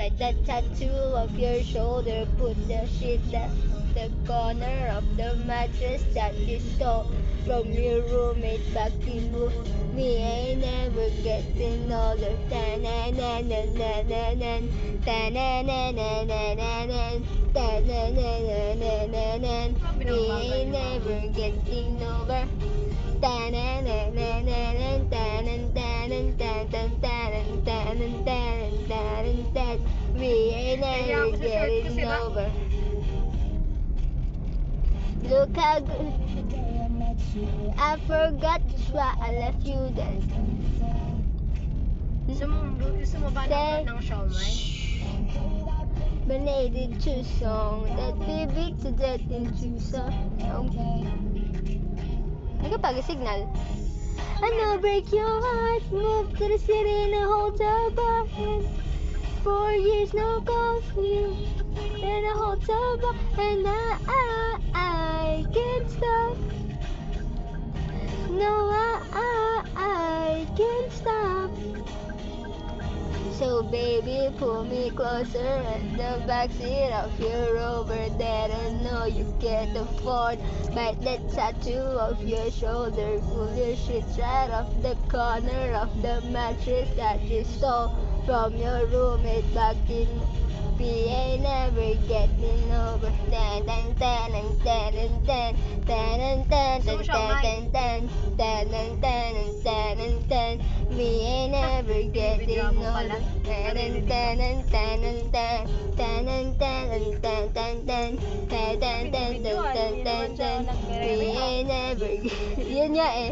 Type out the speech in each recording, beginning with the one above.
Write the tattoo of your shoulder. Put the shit at the corner of the mattress that you stole from your roommate back in me. Ain't never getting older. Ta-na-na-na-na-na-na. Ta-na-na-na-na-na-na. Ta-na-na-na-na-na-na. We ain't never getting over. Ta-na-na-na-na-na. Ta-na-na-na-na-na-na-na-na-na-na-na-na-na-na. We ain't never getting over. Look how good. I forgot why I left you then. Gusto mo ba ng siomay? Belated to song that baby to death into song. Nagpag-signal. I know break your heart. Move to the city in a hotel bar. 4 years no call for you in a hotel bar, and I can't stop. No, I can't stop. So baby, pull me closer in the backseat of your Rover that I know you can't afford. Bite the tattoo of your shoulder. Pull your shit right off the corner of the mattress that you stole from your roommate back in. We ain't never getting over. Tan tan tan tan tan tan tan tan tan tan tan tan tan tan. We ain't never getting over. Tan tan tan tan tan tan tan tan tan tan tan. We ain't never. Yun nga eh.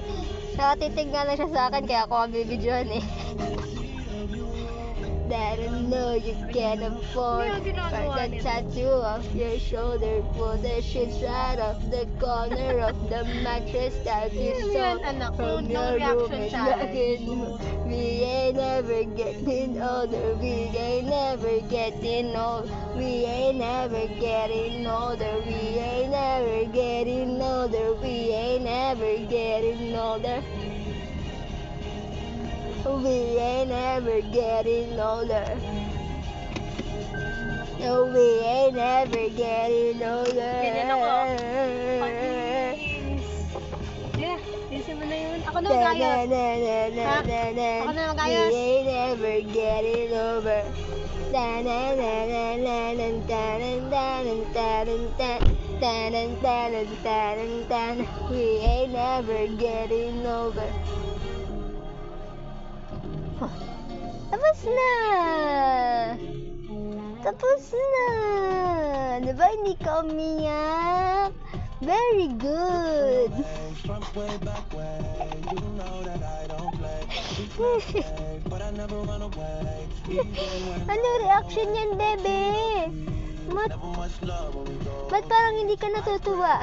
Nakatitig nga lang siya sa akin kaya ako ang bibidyohan eh. That I know you can't afford. Write the tattoo of your shoulder. Pull the shit right off the corner of the mattress that you stole from your roommate back in. We ain't never getting older. We ain't never getting old. We ain't never getting older. We ain't never getting older. We ain't never getting older. We ain't ever getting older. No, we ain't ever getting older. Ganyan ako. Yeah, bilisan mo na yun. Ako na mag-ayos. Ha? Ako na mag-ayos. We ain't ever getting over. We ain't never getting over. Tapos na! Tapos na! Diba hindi ka umiyak? Very good! Ano reaction yan, bebe? Ba't parang hindi ka natutuwa?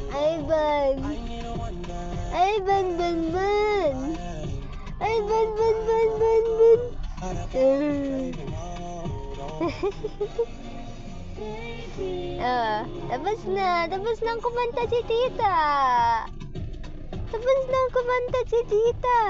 Ay, ban! Ay, ban, ban, ban! Ay, ban, ban, ban, ban, ban! Tapos na ang kumanta si tita. Tapos na ang kumanta si tita.